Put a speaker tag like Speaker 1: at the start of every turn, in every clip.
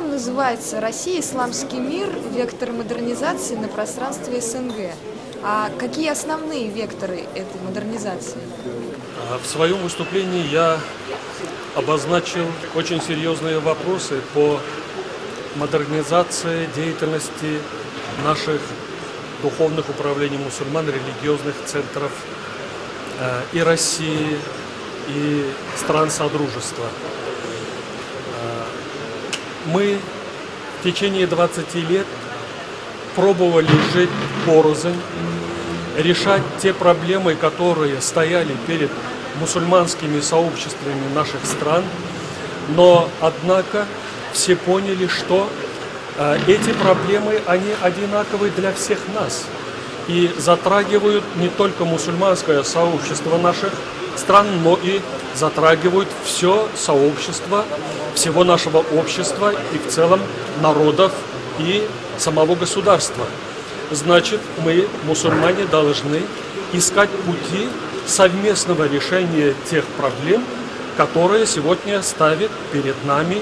Speaker 1: форум называется «Россия, исламский мир. Вектор модернизации на пространстве СНГ». А какие основные векторы этой модернизации?
Speaker 2: В своем выступлении я обозначил очень серьезные вопросы по модернизации деятельности наших духовных управлений мусульман, религиозных центров и России, и стран Содружества. Мы в течение 20 лет пробовали жить порознь, решать те проблемы, которые стояли перед мусульманскими сообществами наших стран, но, однако, все поняли, что эти проблемы, они одинаковы для всех нас и затрагивают не только мусульманское сообщество наших стран, но и затрагивают все сообщество, всего нашего общества и в целом народов и самого государства. Значит, мы, мусульмане, должны искать пути совместного решения тех проблем, которые сегодня ставит перед нами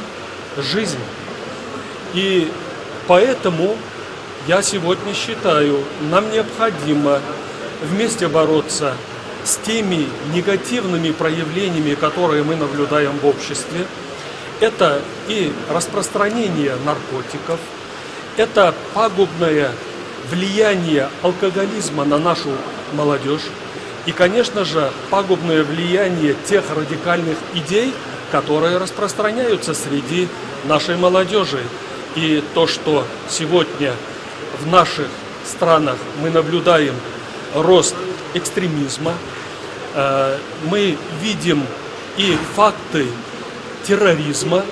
Speaker 2: жизнь. И поэтому я сегодня считаю, нам необходимо вместе бороться с теми негативными проявлениями, которые мы наблюдаем в обществе. Это и распространение наркотиков, это пагубное влияние алкоголизма на нашу молодежь и, конечно же, пагубное влияние тех радикальных идей, которые распространяются среди нашей молодежи. И то, что сегодня в наших странах мы наблюдаем рост экстремизма, мы видим и факты терроризма,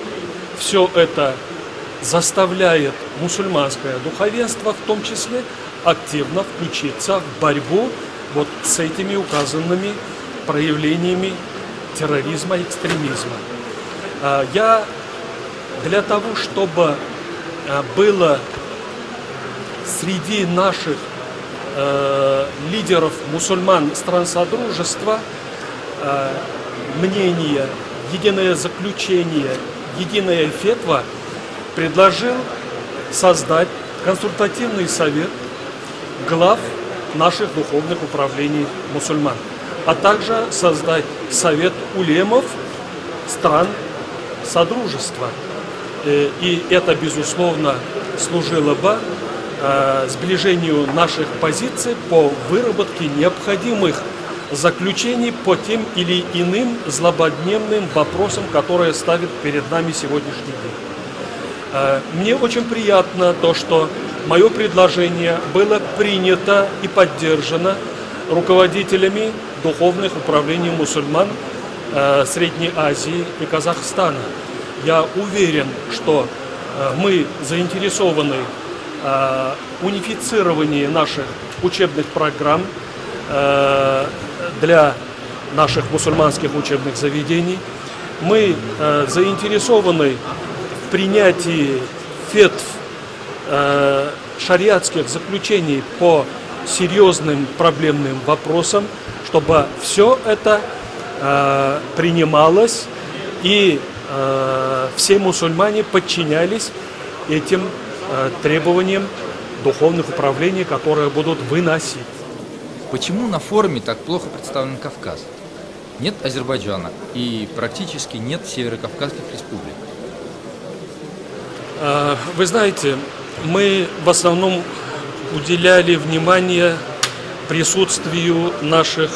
Speaker 2: все это заставляет мусульманское духовенство в том числе активно включиться в борьбу вот с этими указанными проявлениями терроризма и экстремизма. Я для того, чтобы было среди наших лидеров мусульман стран Содружества мнение, единое заключение, единая фетва, предложил создать консультативный совет глав наших духовных управлений мусульман, а также создать совет улемов стран Содружества. И это, безусловно, служило бы сближению наших позиций по выработке необходимых заключений по тем или иным злободневным вопросам, которые ставят перед нами сегодняшний день. Мне очень приятно то, что мое предложение было принято и поддержано руководителями духовных управлений мусульман Средней Азии и Казахстана. Я уверен, что мы заинтересованы в унифицировании наших учебных программ для наших мусульманских учебных заведений. Мы заинтересованы в принятии фетв шариатских заключений по серьезным проблемным вопросам, чтобы все это принималось и все мусульмане подчинялись этим требованиям духовных управлений, которые будут выносить.
Speaker 3: Почему на форуме так плохо представлен Кавказ? Нет Азербайджана и практически нет северокавказских республик.
Speaker 2: Вы знаете, мы в основном уделяли внимание присутствию наших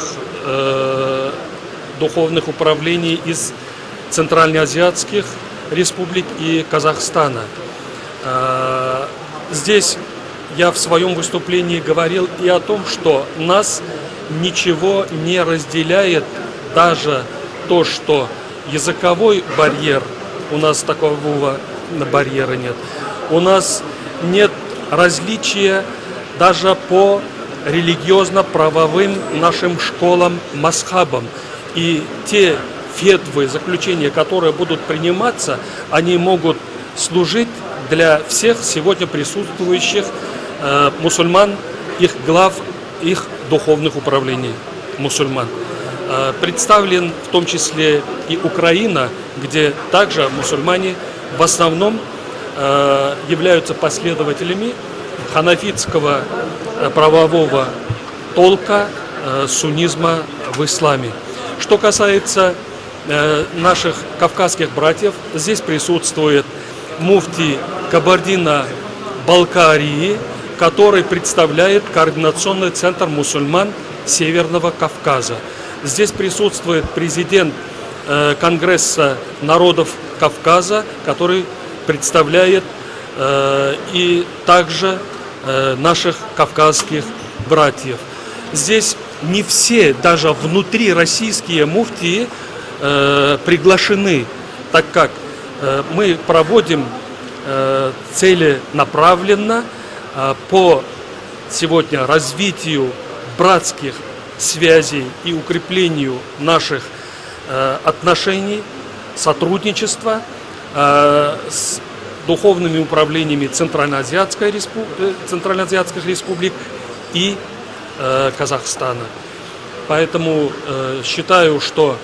Speaker 2: духовных управлений из центральноазиатских республик и Казахстана. Здесь я в своем выступлении говорил и о том, что нас ничего не разделяет, даже то, что языковой барьер, у нас такого барьера нет. У нас нет различия даже по религиозно-правовым нашим школам, мазхабам. И те фетвы, заключения, которые будут приниматься, они могут служить для всех сегодня присутствующих мусульман, их глав, их духовных управлений мусульман. Представлен в том числе и Украина, где также мусульмане в основном являются последователями ханафитского правового толка суннизма в исламе. Что касается наших кавказских братьев, здесь присутствует муфти Кабардино-Балкарии, который представляет Координационный центр мусульман Северного Кавказа. Здесь присутствует президент Конгресса народов Кавказа, который представляет и также наших кавказских братьев. Здесь не все, даже внутри российские муфтии приглашены, так как мы проводим целенаправленно по сегодня развитию братских связей и укреплению наших отношений, сотрудничества с духовными управлениями Центральноазиатских республик и Казахстана. Поэтому считаю, что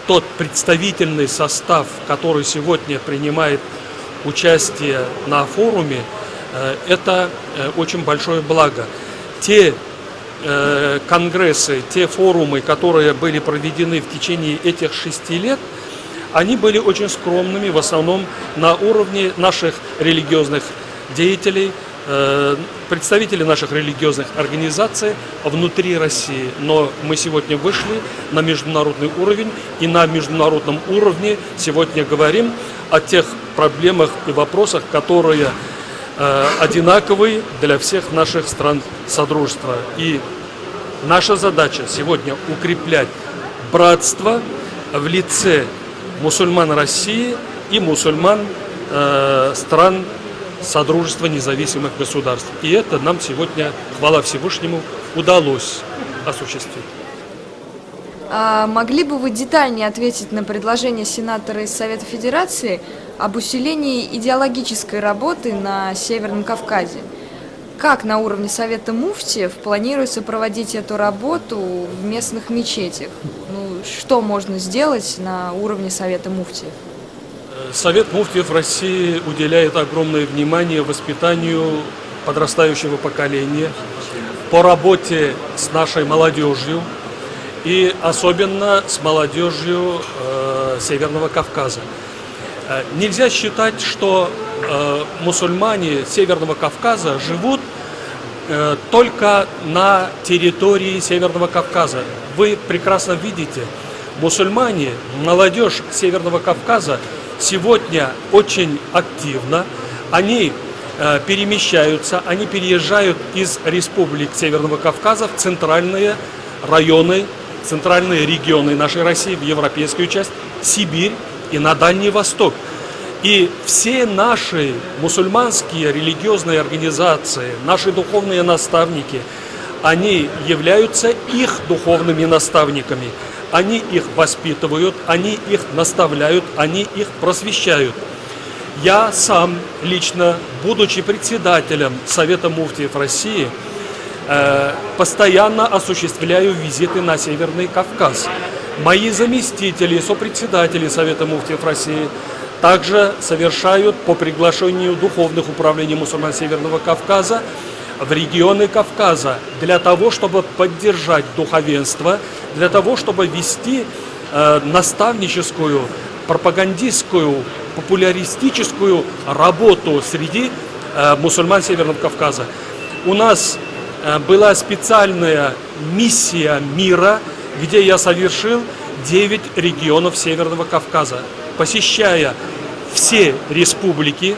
Speaker 2: тот представительный состав, который сегодня принимает участие на форуме, это очень большое благо. Те конгрессы, те форумы, которые были проведены в течение этих 6 лет, они были очень скромными, в основном на уровне наших религиозных деятелей, представителей наших религиозных организаций внутри России. Но мы сегодня вышли на международный уровень, и на международном уровне сегодня говорим о тех проблемах и вопросах, которые одинаковые для всех наших стран Содружества. И наша задача сегодня укреплять братство в лице мусульман России и мусульман стран Содружества независимых государств. И это нам сегодня, хвала Всевышнему, удалось осуществить.
Speaker 1: А могли бы вы детальнее ответить на предложение сенатора из Совета Федерации об усилении идеологической работы на Северном Кавказе? Как на уровне Совета муфтиев планируется проводить эту работу в местных мечетях? Что можно сделать на уровне Совета муфтиев?
Speaker 2: Совет муфтиев России уделяет огромное внимание воспитанию подрастающего поколения, по работе с нашей молодежью и особенно с молодежью Северного Кавказа. Нельзя считать, что мусульмане Северного Кавказа живут только на территории Северного Кавказа. Вы прекрасно видите, мусульмане, молодежь Северного Кавказа сегодня очень активно, они перемещаются, они переезжают из республик Северного Кавказа в центральные районы, центральные регионы нашей России, в европейскую часть, Сибирь и на Дальний Восток. И все наши мусульманские религиозные организации, наши духовные наставники, они являются их духовными наставниками. Они их воспитывают, они их наставляют, они их просвещают. Я сам лично, будучи председателем Совета муфтиев России, постоянно осуществляю визиты на Северный Кавказ. Мои заместители, сопредседатели Совета муфтиев России также совершают по приглашению духовных управлений мусульман Северного Кавказа в регионы Кавказа для того, чтобы поддержать духовенство, для того, чтобы вести наставническую, пропагандистскую, популяристическую работу среди мусульман Северного Кавказа. У нас была специальная миссия мира, где я совершил 9 регионов Северного Кавказа, посещая все республики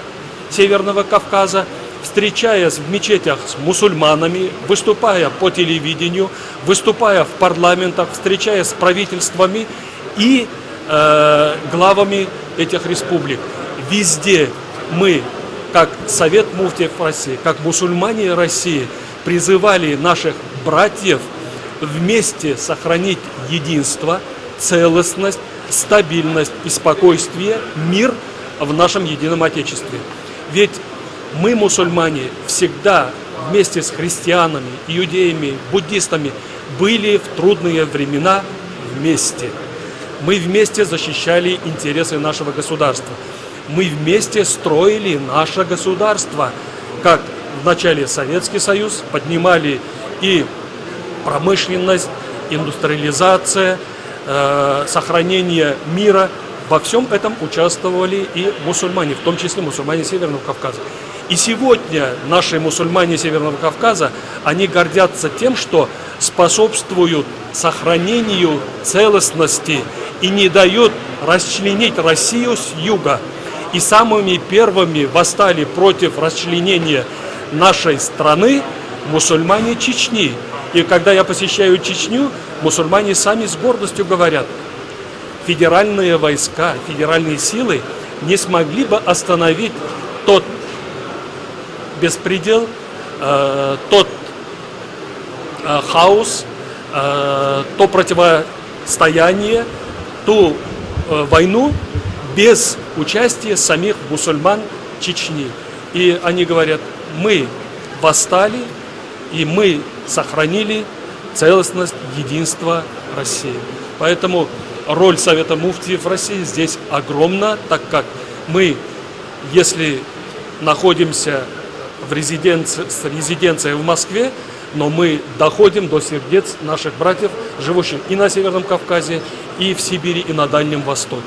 Speaker 2: Северного Кавказа, встречаясь в мечетях с мусульманами, выступая по телевидению, выступая в парламентах, встречаясь с правительствами и главами этих республик. Везде мы, как Совет муфтиев России, как мусульмане России, призывали наших братьев вместе сохранить единство, целостность, стабильность и спокойствие, мир в нашем едином Отечестве. Ведь мы, мусульмане, всегда вместе с христианами, иудеями, буддистами были в трудные времена вместе. Мы вместе защищали интересы нашего государства. мы вместе строили наше государство. Как вначале Советский Союз поднимали и промышленность, индустриализация, сохранение мира. Во всем этом участвовали и мусульмане, в том числе мусульмане Северного Кавказа. И сегодня наши мусульмане Северного Кавказа, они гордятся тем, что способствуют сохранению целостности и не дают расчленить Россию с юга. И самыми первыми восстали против расчленения нашей страны мусульмане Чечни. И когда я посещаю Чечню, мусульмане сами с гордостью говорят: федеральные войска, федеральные силы не смогли бы остановить тот беспредел, тот хаос, то противостояние, ту войну без участия самих мусульман Чечни. И они говорят: мы восстали, и мы сохранили целостность, единство России. Поэтому роль Совета муфтиев России здесь огромна, так как мы, если находимся в резиденции в Москве, но мы доходим до сердец наших братьев, живущих и на Северном Кавказе, и в Сибири, и на Дальнем Востоке.